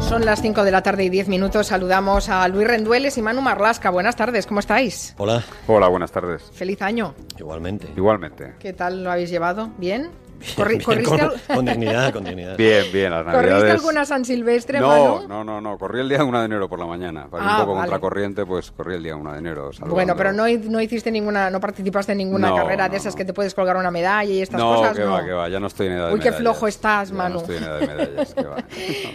Son las 5 de la tarde y 10 minutos. Saludamos a Luis Rendueles y Manu Marlasca. Buenas tardes, ¿cómo estáis? Hola. Hola, buenas tardes. Feliz año. Igualmente. Igualmente. ¿Qué tal lo habéis llevado? ¿Bien? Bien, con dignidad, con dignidad. Bien, las navidades. ¿Corriste alguna San Silvestre, Manu? No, corrí el día 1 de enero por la mañana. Para ir un poco contracorriente, pues corrí el día 1 de enero. Saludando. Bueno, pero no hiciste ninguna, no participaste en ninguna carrera de esas que te puedes colgar una medalla y estas cosas, ¿no? Que va, ya no estoy en edad de Uy, medallas. qué flojo estás, Manu. No estoy en edad de medallas, que va.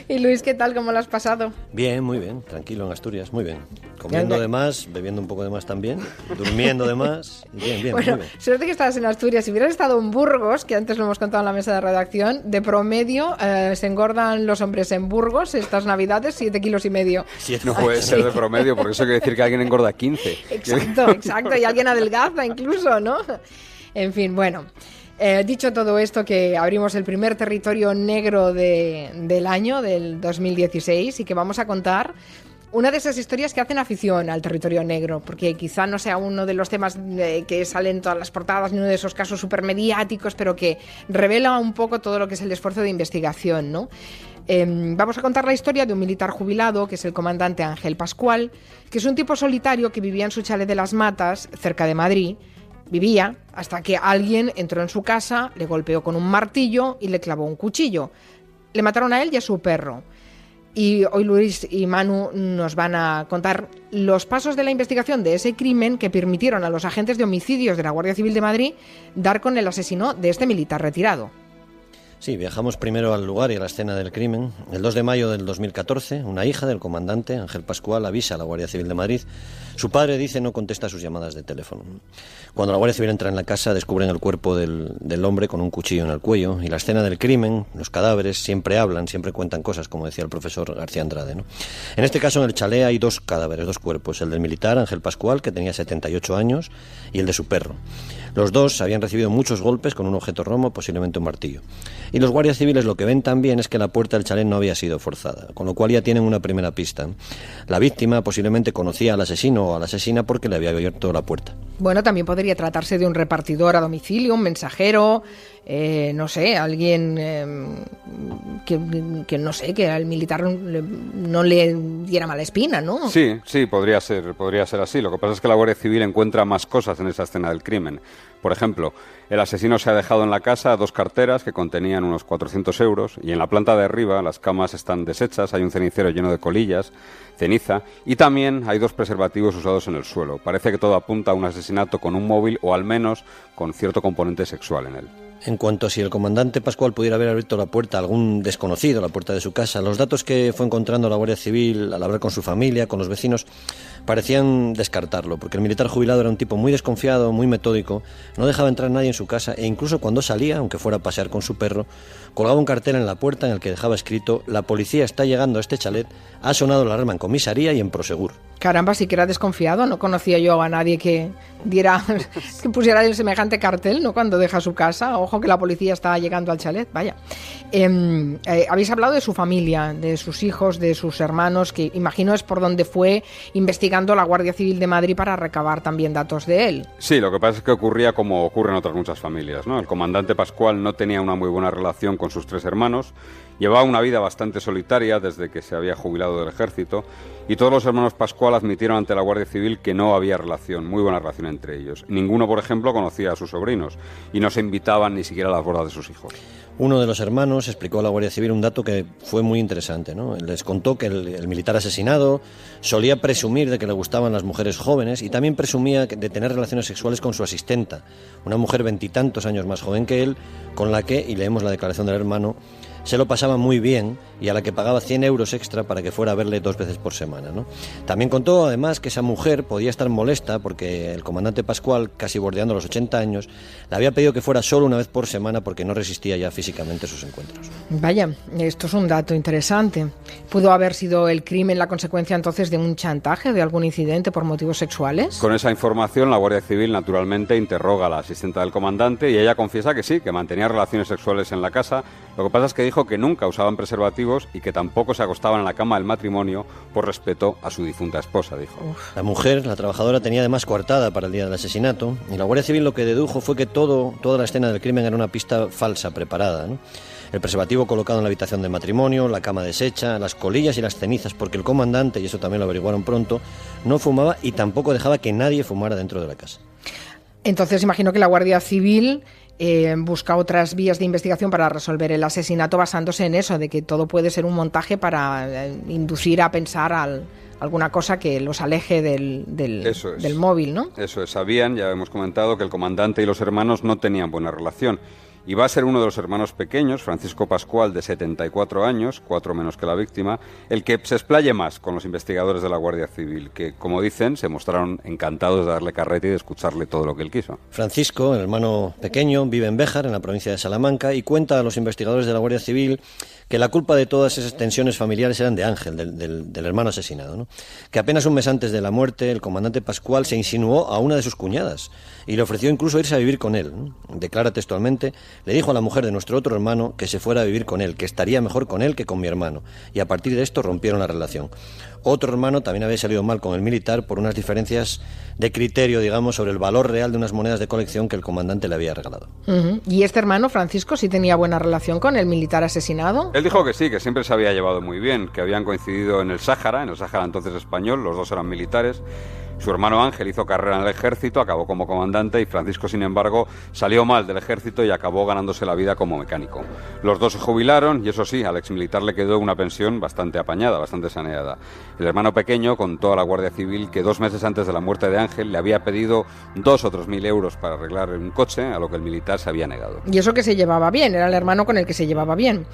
Y Luis, ¿qué tal? ¿Cómo lo has pasado? Bien, muy bien, tranquilo en Asturias, muy bien. Comiendo de más, bebiendo un poco de más también, durmiendo de más, bien, bueno, muy bien. Suerte que estabas en Asturias. Si hubieras estado en Burgos, que antes lo hemos contado en la mesa de redacción, de promedio se engordan los hombres en Burgos estas navidades 7,5 kilos. No puede ser de promedio, porque eso quiere decir que alguien engorda 15. Exacto, y alguien adelgaza incluso, ¿no? En fin, bueno. Dicho todo esto, que abrimos el primer territorio negro del año, del 2016, y que vamos a contar una de esas historias que hacen afición al territorio negro, porque quizá no sea uno de los temas que salen en todas las portadas, ni uno de esos casos supermediáticos, pero que revela un poco todo lo que es el esfuerzo de investigación, ¿no? Vamos a contar la historia de un militar jubilado, que es el comandante Ángel Pascual, que es un tipo solitario que vivía en su chalet de Las Matas, cerca de Madrid. Vivía hasta que alguien entró en su casa, le golpeó con un martillo y le clavó un cuchillo. Le mataron a él y a su perro. Y hoy Luis y Manu nos van a contar los pasos de la investigación de ese crimen que permitieron a los agentes de homicidios de la Guardia Civil de Madrid dar con el asesino de este militar retirado. Sí, viajamos primero al lugar y a la escena del crimen. El 2 de mayo del 2014, una hija del comandante, Ángel Pascual, avisa a la Guardia Civil de Madrid. Su padre, dice, no contesta sus llamadas de teléfono. Cuando la Guardia Civil entra en la casa, descubren el cuerpo del hombre con un cuchillo en el cuello. Y la escena del crimen, los cadáveres, siempre hablan, siempre cuentan cosas, como decía el profesor García Andrade, ¿no? En este caso, en el chalet hay 2 cadáveres, 2 cuerpos. El del militar, Ángel Pascual, que tenía 78 años, y el de su perro. Los 2 habían recibido muchos golpes con un objeto romo, posiblemente un martillo. Y los guardias civiles lo que ven también es que la puerta del chalet no había sido forzada, con lo cual ya tienen una primera pista. La víctima posiblemente conocía al asesino o a la asesina porque le había abierto la puerta. Bueno, también podría tratarse de un repartidor a domicilio, un mensajero, no sé, alguien que no sé, que al militar no le diera mala espina, ¿no? Sí, podría ser así. Lo que pasa es que la Guardia Civil encuentra más cosas en esa escena del crimen. Por ejemplo, el asesino se ha dejado en la casa 2 carteras que contenían unos 400 euros y en la planta de arriba las camas están deshechas, hay un cenicero lleno de colillas, ceniza y también hay 2 preservativos usados en el suelo. Parece que todo apunta a un asesinato con un móvil o al menos con cierto componente sexual en él. En cuanto a si el comandante Pascual pudiera haber abierto la puerta a algún desconocido, la puerta de su casa, los datos que fue encontrando la Guardia Civil al hablar con su familia, con los vecinos, parecían descartarlo, porque el militar jubilado era un tipo muy desconfiado, muy metódico, no dejaba entrar nadie en su casa e incluso cuando salía, aunque fuera a pasear con su perro, colgaba un cartel en la puerta en el que dejaba escrito: la policía está llegando a este chalet, ha sonado la alarma en comisaría y en Prosegur. Caramba, sí que era desconfiado, no conocía yo a nadie que pusiera el semejante cartel, ¿no? Cuando deja su casa, ojo que la policía está llegando al chalet, vaya. Habéis hablado de su familia, de sus hijos, de sus hermanos, que imagino es por donde fue investigando la Guardia Civil de Madrid para recabar también datos de él. Sí, lo que pasa es que ocurría como ocurre en otras muchas familias, ¿no? El comandante Pascual no tenía una muy buena relación con sus 3 hermanos, llevaba una vida bastante solitaria desde que se había jubilado del ejército y todos los hermanos Pascual admitieron ante la Guardia Civil que no había muy buena relación entre ellos. Ninguno, por ejemplo, conocía a sus sobrinos y no se invitaban ni siquiera a las bodas de sus hijos. Uno de los hermanos explicó a la Guardia Civil un dato que fue muy interesante, ¿no? Les contó que el militar asesinado solía presumir de que le gustaban las mujeres jóvenes y también presumía de tener relaciones sexuales con su asistenta, una mujer 20 y tantos años más joven que él, con la que, y leemos la declaración del hermano, se lo pasaba muy bien y a la que pagaba 100 euros extra para que fuera a verle 2 veces por semana, ¿no? También contó, además, que esa mujer podía estar molesta porque el comandante Pascual, casi bordeando los 80 años, le había pedido que fuera solo una vez por semana porque no resistía ya físicamente sus encuentros. Vaya, esto es un dato interesante. ¿Pudo haber sido el crimen la consecuencia entonces de un chantaje, de algún incidente por motivos sexuales? Con esa información, la Guardia Civil naturalmente interroga a la asistenta del comandante y ella confiesa que sí, que mantenía relaciones sexuales en la casa. Lo que pasa es que dijo que nunca usaban preservativos y que tampoco se acostaban en la cama del matrimonio por respeto a su difunta esposa, dijo. La mujer, la trabajadora, tenía además coartada para el día del asesinato y la Guardia Civil lo que dedujo fue que toda la escena del crimen era una pista falsa, preparada, ¿no? el preservativo colocado en la habitación de matrimonio, la cama deshecha, las colillas y las cenizas, porque el comandante, y eso también lo averiguaron pronto, no fumaba y tampoco dejaba que nadie fumara dentro de la casa. Entonces imagino que la Guardia Civil busca otras vías de investigación para resolver el asesinato basándose en eso, de que todo puede ser un montaje para inducir a pensar alguna cosa que los aleje del móvil, ¿no? Eso es. Sabían, ya hemos comentado, que el comandante y los hermanos no tenían buena relación. Y va a ser uno de los hermanos pequeños, Francisco Pascual, de 74 años, 4 menos que la víctima, el que se explaye más con los investigadores de la Guardia Civil, que, como dicen, se mostraron encantados de darle carrete y de escucharle todo lo que él quiso. Francisco, el hermano pequeño, vive en Béjar, en la provincia de Salamanca, y cuenta a los investigadores de la Guardia Civil que la culpa de todas esas tensiones familiares eran de Ángel, del hermano asesinado, ¿no? Que apenas un mes antes de la muerte, el comandante Pascual se insinuó a una de sus cuñadas y le ofreció incluso irse a vivir con él, ¿no? Declara textualmente: le dijo a la mujer de nuestro otro hermano que se fuera a vivir con él, que estaría mejor con él que con mi hermano, y a partir de esto rompieron la relación. Otro hermano también había salido mal con el militar por unas diferencias de criterio, digamos, sobre el valor real de unas monedas de colección que el comandante le había regalado. ¿Y este hermano, Francisco, sí tenía buena relación con el militar asesinado? Él dijo que sí, que siempre se había llevado muy bien, que habían coincidido en el Sáhara entonces español, los dos eran militares. Su hermano Ángel hizo carrera en el ejército, acabó como comandante, y Francisco, sin embargo, salió mal del ejército y acabó ganándose la vida como mecánico. Los dos se jubilaron y, eso sí, al exmilitar le quedó una pensión bastante apañada, bastante saneada. El hermano pequeño contó a la Guardia Civil que 2 meses antes de la muerte de Ángel le había pedido 2 o 3 mil euros para arreglar un coche, a lo que el militar se había negado. Y eso que se llevaba bien, era el hermano con el que se llevaba bien.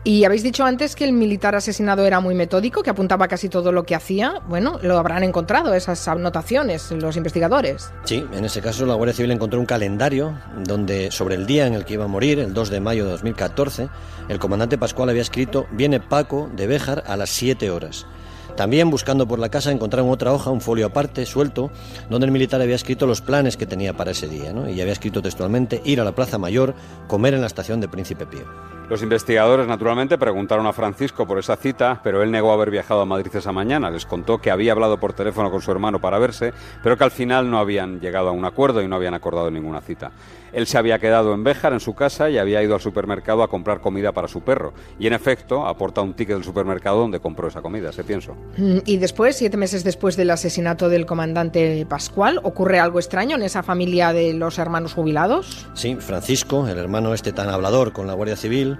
Y habéis dicho antes que el militar asesinado era muy metódico, que apuntaba casi todo lo que hacía. Bueno, lo habrán encontrado, esas anotaciones, los investigadores. Sí, en ese caso la Guardia Civil encontró un calendario donde, sobre el día en el que iba a morir, el 2 de mayo de 2014, el comandante Pascual había escrito: viene Paco de Béjar a las 7 horas. También, buscando por la casa, encontraron otra hoja, un folio aparte, suelto, donde el militar había escrito los planes que tenía para ese día, ¿no? Y había escrito textualmente: ir a la Plaza Mayor, comer en la estación de Príncipe Pío. Los investigadores, naturalmente, preguntaron a Francisco por esa cita, pero él negó haber viajado a Madrid esa mañana. Les contó que había hablado por teléfono con su hermano para verse, pero que al final no habían llegado a un acuerdo y no habían acordado ninguna cita. Él se había quedado en Béjar, en su casa, y había ido al supermercado a comprar comida para su perro. Y, en efecto, aporta un ticket del supermercado donde compró esa comida, se pienso. Y después, 7 meses después del asesinato del comandante Pascual, ¿ocurre algo extraño en esa familia de los hermanos jubilados? Sí, Francisco, el hermano tan hablador con la Guardia Civil,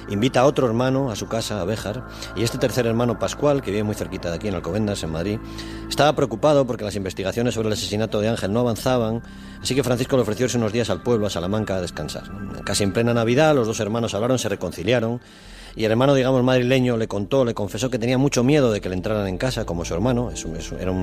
invita a otro hermano a su casa, a Béjar, y este tercer hermano, Pascual, que vive muy cerquita de aquí, en Alcobendas, en Madrid, estaba preocupado porque las investigaciones sobre el asesinato de Ángel no avanzaban, así que Francisco le ofreció irse unos días al pueblo, a Salamanca, a descansar. Casi en plena Navidad, los dos hermanos hablaron, se reconciliaron, y el hermano, digamos, madrileño, le confesó que tenía mucho miedo de que le entraran en casa, como su hermano, era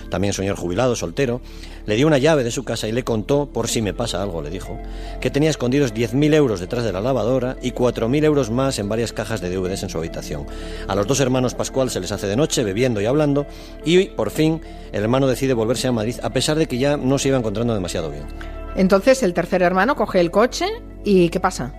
también señor jubilado, soltero. Le dio una llave de su casa y le contó, por si me pasa algo, le dijo, que tenía escondidos 10.000 euros detrás de la lavadora y 4.000 euros más en varias cajas de DVDs en su habitación. A los dos hermanos Pascual se les hace de noche, bebiendo y hablando, y por fin el hermano decide volverse a Madrid, a pesar de que ya no se iba encontrando demasiado bien. Entonces el tercer hermano coge el coche y ¿qué pasa?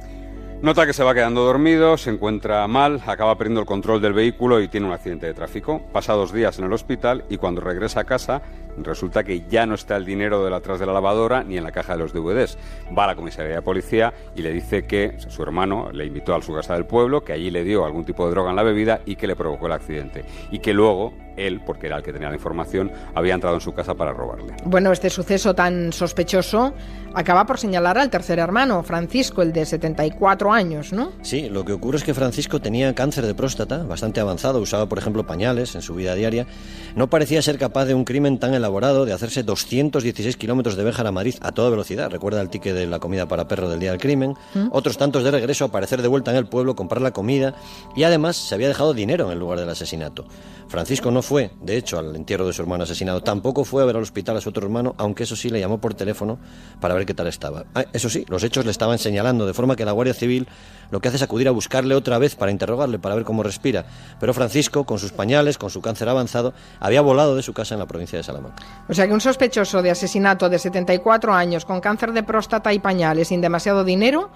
Nota que se va quedando dormido, se encuentra mal, acaba perdiendo el control del vehículo y tiene un accidente de tráfico. Pasa 2 días en el hospital y cuando regresa a casa resulta que ya no está el dinero detrás de la lavadora ni en la caja de los DVDs. Va a la comisaría de policía y le dice que su hermano le invitó a su casa del pueblo, que allí le dio algún tipo de droga en la bebida y que le provocó el accidente. Y que luego él, porque era el que tenía la información, había entrado en su casa para robarle. Bueno, este suceso tan sospechoso acaba por señalar al tercer hermano, Francisco, el de 74 años, ¿no? Sí, lo que ocurre es que Francisco tenía cáncer de próstata bastante avanzado, usaba, por ejemplo, pañales en su vida diaria. No parecía ser capaz de un crimen tan elaborado, de hacerse 216 kilómetros de Béjar a Madrid a toda velocidad. Recuerda el ticket de la comida para perro del día del crimen. Otros tantos de regreso, aparecer de vuelta en el pueblo, comprar la comida, y además se había dejado dinero en el lugar del asesinato. Francisco no fue, de hecho, al entierro de su hermano asesinado. Tampoco fue a ver al hospital a su otro hermano, aunque eso sí le llamó por teléfono para ver qué tal estaba. Eso sí, los hechos le estaban señalando, de forma que la Guardia Civil lo que hace es acudir a buscarle otra vez para interrogarle, para ver cómo respira. Pero Francisco, con sus pañales, con su cáncer avanzado, había volado de su casa en la provincia de Salamanca. O sea que un sospechoso de asesinato de 74 años, con cáncer de próstata y pañales, sin demasiado dinero,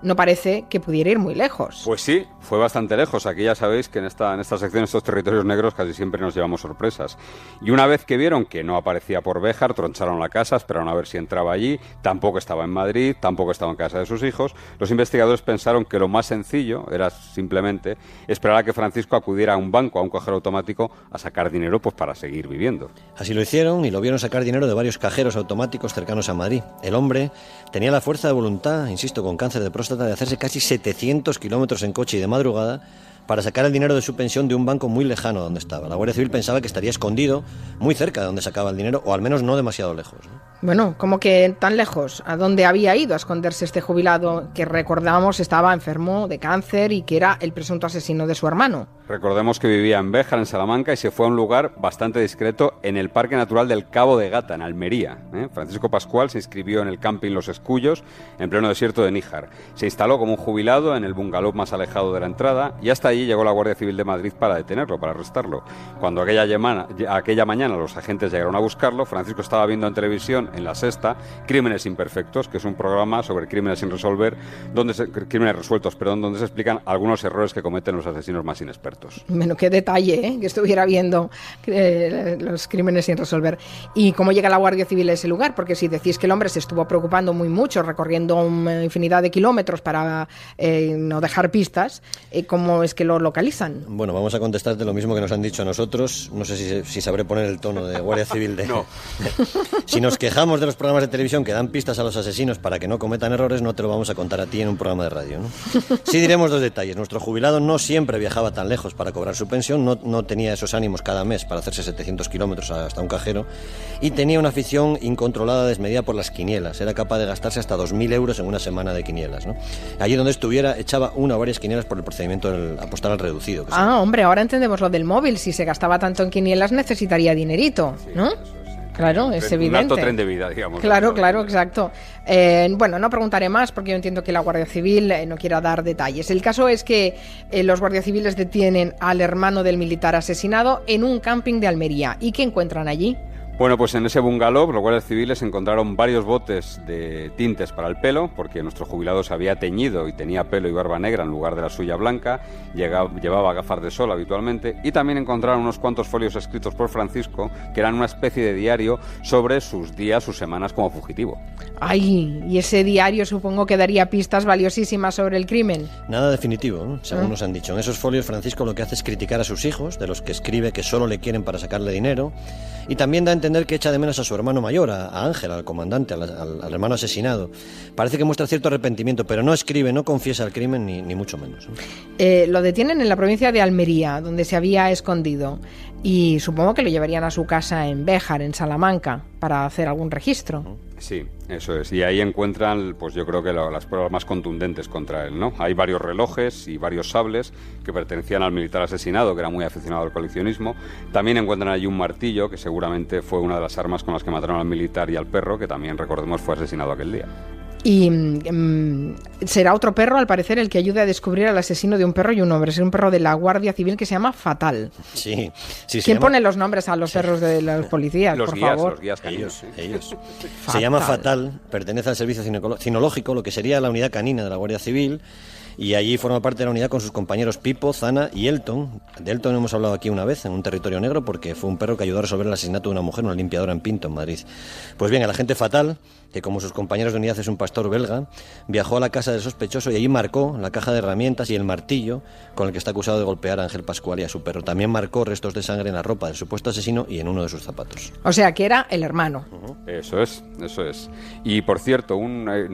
no parece que pudiera ir muy lejos. Pues sí, fue bastante lejos. Aquí ya sabéis que en esta sección, estos territorios negros, casi siempre nos llevamos sorpresas. Y una vez que vieron que no aparecía por Béjar, troncharon la casa, esperaron a ver si entraba allí. Tampoco estaba en Madrid, tampoco estaba en casa de sus hijos. Los investigadores pensaron que lo más sencillo era simplemente esperar a que Francisco acudiera a un banco, a un cajero automático, a sacar dinero pues para seguir viviendo. Así lo hicieron y lo vieron sacar dinero de varios cajeros automáticos cercanos a Madrid. El hombre tenía la fuerza de voluntad, insisto, con cáncer de próstata, de hacerse casi 700 kilómetros en coche y de madrugada para sacar el dinero de su pensión de un banco muy lejano donde estaba. La Guardia Civil pensaba que estaría escondido muy cerca de donde sacaba el dinero, o al menos no demasiado lejos, ¿no? Bueno, ¿cómo que tan lejos? ¿A dónde había ido a esconderse este jubilado que, recordamos, estaba enfermo de cáncer y que era el presunto asesino de su hermano? Recordemos que vivía en Béjar, en Salamanca, y se fue a un lugar bastante discreto en el Parque Natural del Cabo de Gata, en Almería. Francisco Pascual se inscribió en el camping Los Escullos, en pleno desierto de Níjar. Se instaló como un jubilado en el bungalow más alejado de la entrada y hasta allí llegó la Guardia Civil de Madrid para detenerlo, para arrestarlo. Cuando aquella mañana los agentes llegaron a buscarlo, Francisco estaba viendo en televisión, en La Sexta, Crímenes Imperfectos, que es un programa sobre crímenes sin resolver, crímenes resueltos, donde se explican algunos errores que cometen los asesinos más inexpertos. Bueno, qué detalle, que estuviera viendo los crímenes sin resolver. ¿Y cómo llega la Guardia Civil a ese lugar? Porque si decís que el hombre se estuvo preocupando muy mucho, recorriendo una infinidad de kilómetros para no dejar pistas, ¿cómo es que lo localizan? Bueno, vamos a contestarte lo mismo que nos han dicho a nosotros. No sé si sabré poner el tono de Guardia Civil de... No. Si nos quejamos de los programas de televisión que dan pistas a los asesinos para que no cometan errores, no te lo vamos a contar a ti en un programa de radio, ¿no? Sí diremos dos detalles. Nuestro jubilado no siempre viajaba tan lejos para cobrar su pensión, no tenía esos ánimos cada mes para hacerse 700 kilómetros hasta un cajero, y tenía una afición incontrolada desmedida por las quinielas. Era capaz de gastarse hasta 2.000 euros en una semana de quinielas, ¿no? Allí donde estuviera echaba una o varias quinielas por el procedimiento del apostar al reducido. Hombre, ahora entendemos lo del móvil. Si se gastaba tanto en quinielas necesitaría dinerito, ¿no? Sí, claro, es evidente. Un alto tren de vida, digamos. Claro, exacto. Bueno, no preguntaré más porque yo entiendo que la Guardia Civil no quiera dar detalles. El caso es que los guardias civiles detienen al hermano del militar asesinado en un camping de Almería. ¿Y qué encuentran allí? Bueno, pues en ese bungalow los guardias civiles encontraron varios botes de tintes para el pelo, porque nuestro jubilado se había teñido y tenía pelo y barba negra en lugar de la suya blanca, llevaba gafas de sol habitualmente, y también encontraron unos cuantos folios escritos por Francisco, que eran una especie de diario sobre sus días, sus semanas como fugitivo. Ay, y ese diario supongo que daría pistas valiosísimas sobre el crimen. Nada definitivo, ¿no? Según nos han dicho. En esos folios Francisco lo que hace es criticar a sus hijos, de los que escribe que solo le quieren para sacarle dinero, y también da a entender que echa de menos a su hermano mayor, a Ángel, al comandante, al hermano asesinado. Parece que muestra cierto arrepentimiento, pero no escribe, no confiesa el crimen, ni mucho menos. Lo detienen en la provincia de Almería, donde se había escondido, y supongo que lo llevarían a su casa en Béjar, en Salamanca, para hacer algún registro. Sí, eso es. Y ahí encuentran, pues yo creo que las pruebas más contundentes contra él, ¿no? Hay varios relojes y varios sables que pertenecían al militar asesinado, que era muy aficionado al coleccionismo. También encuentran allí un martillo, que seguramente fue una de las armas con las que mataron al militar y al perro, que también, recordemos, fue asesinado aquel día. Y será otro perro, al parecer, el que ayude a descubrir al asesino de un perro y un hombre. Es un perro de la Guardia Civil que se llama Fatal. Sí. ¿Quién pone los nombres a los perros de los policías, por favor? Los guías caninos. Ellos. Se llama Fatal, pertenece al servicio cinológico, lo que sería la unidad canina de la Guardia Civil, y allí forma parte de la unidad con sus compañeros Pipo, Zana y Elton. De Elton hemos hablado aquí una vez en un territorio negro porque fue un perro que ayudó a resolver el asesinato de una mujer, una limpiadora en Pinto, en Madrid. Pues bien, el agente Fatal, que como sus compañeros de unidad es un pastor belga, viajó a la casa del sospechoso y allí marcó la caja de herramientas y el martillo con el que está acusado de golpear a Ángel Pascual y a su perro. También marcó restos de sangre en la ropa del supuesto asesino y en uno de sus zapatos. O sea, que era el hermano. Eso es. Y por cierto,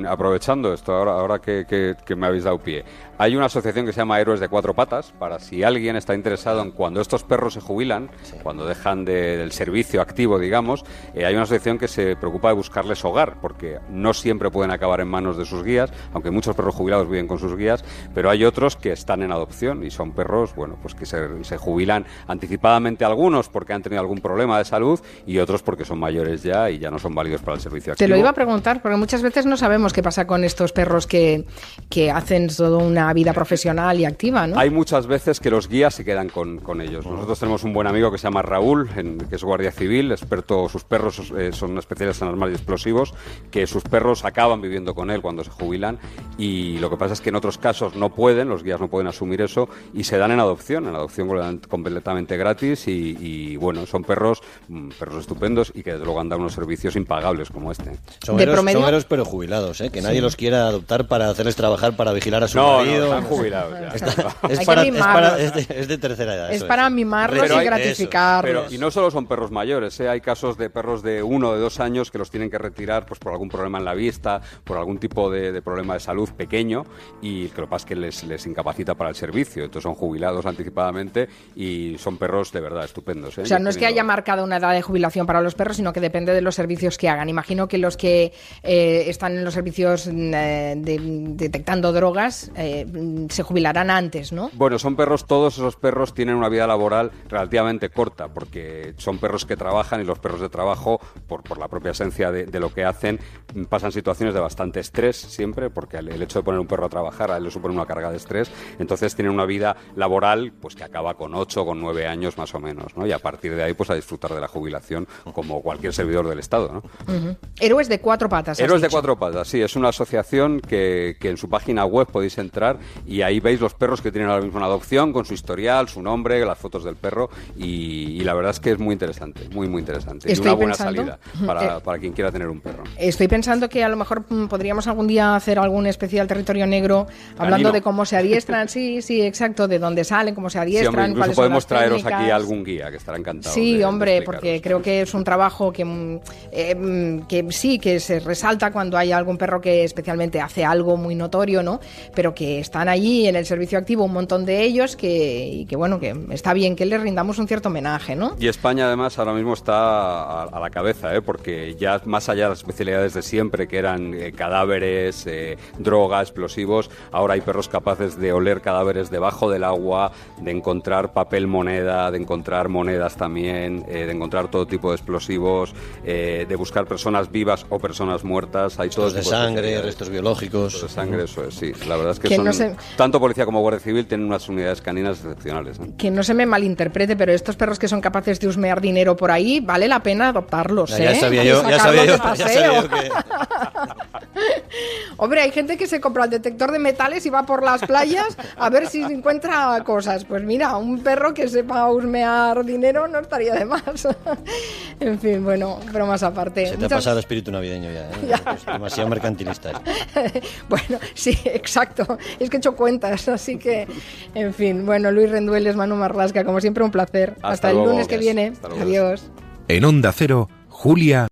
aprovechando esto, ahora que me habéis dado pie, hay una asociación que se llama Héroes de Cuatro Patas, para si alguien está interesado en cuando estos perros se jubilan, cuando dejan del servicio activo, digamos, hay una asociación que se preocupa de buscarles hogar, porque no siempre pueden acabar en manos de sus guías, aunque muchos perros jubilados viven con sus guías, pero hay otros que están en adopción y son perros, bueno, pues que se jubilan anticipadamente, algunos porque han tenido algún problema de salud y otros porque son mayores ya y ya no son válidos para el servicio activo. Te lo iba a preguntar, porque muchas veces no sabemos qué pasa con estos perros que hacen toda una una vida profesional y activa, ¿no? Hay muchas veces que los guías se quedan con ellos. Nosotros tenemos un buen amigo que se llama Raúl, que es guardia civil, experto, sus perros son especialistas en armas y explosivos, que sus perros acaban viviendo con él cuando se jubilan, y lo que pasa es que en otros casos no pueden, los guías no pueden asumir eso, y se dan en adopción completamente gratis, y bueno, son perros estupendos y que desde luego han dado unos servicios impagables como este. Son héroes pero jubilados, que nadie los quiera adoptar para hacerles trabajar, para vigilar a su marido. No, están jubilados ya. Es de tercera edad. Es para mimarlos y gratificarlos. Y no solo son perros mayores, hay casos de perros de 1 o de 2 años que los tienen que retirar pues por algún problema en la vista, por algún tipo de problema de salud pequeño, y que lo que pasa es que les incapacita para el servicio. Entonces son jubilados anticipadamente y son perros de verdad estupendos. O sea, no es que haya marcado una edad de jubilación para los perros, sino que depende de los servicios que hagan. Imagino que los que están en los servicios detectando drogas se jubilarán antes, ¿no? Bueno, todos esos perros tienen una vida laboral relativamente corta, porque son perros que trabajan, y los perros de trabajo, por la propia esencia de lo que hacen, pasan situaciones de bastante estrés siempre, porque el hecho de poner un perro a trabajar a él le supone una carga de estrés. Entonces tienen una vida laboral pues que acaba con 8, con 9 años más o menos, ¿no? Y a partir de ahí pues a disfrutar de la jubilación como cualquier servidor del Estado, ¿no? Uh-huh. Héroes de Cuatro Patas. Héroes de Cuatro Patas, sí, es una asociación que en su página web podéis entrar y ahí veis los perros que tienen ahora mismo en adopción, con su historial, su nombre, las fotos del perro, y la verdad es que es muy interesante, muy interesante. Y una buena salida para quien quiera tener un perro. Estoy pensando que a lo mejor podríamos algún día hacer algún especial territorio negro hablando de cómo se adiestran, sí, exacto, de dónde salen, cómo se adiestran, sí, hombre, incluso podemos traeros técnicas. Aquí a algún guía que estará encantado. Sí, hombre, porque creo que es un trabajo que sí, que se resalta cuando hay algún perro que especialmente hace algo muy notorio, ¿no? Pero que están allí en el servicio activo un montón de ellos que bueno, que está bien que les rindamos un cierto homenaje, ¿no? Y España además ahora mismo está a la cabeza, porque ya más allá de las especialidades de siempre, que eran cadáveres, droga, explosivos, ahora hay perros capaces de oler cadáveres debajo del agua, de encontrar papel moneda, de encontrar monedas también, de encontrar todo tipo de explosivos, de buscar personas vivas o personas muertas. Hay restos de sangre, restos biológicos. Restos de sangre, eso es, sí. La verdad es que tanto policía como Guardia Civil tienen unas unidades caninas excepcionales. Que no se me malinterprete, pero estos perros que son capaces de husmear dinero por ahí, vale la pena adoptarlos, Ya sabía yo que... Hombre, hay gente que se compra el detector de metales y va por las playas a ver si se encuentra cosas. Pues mira, un perro que sepa husmear dinero no estaría de más. En fin, bueno, bromas aparte. Se te ha pasado el espíritu navideño ya. Demasiado mercantilistas. Bueno, sí, exacto. Es que he hecho cuentas, así que, en fin. Bueno, Luis Rendueles, Manu Marlasca, como siempre un placer. Hasta el lunes que viene. Adiós. En Onda Cero, Julia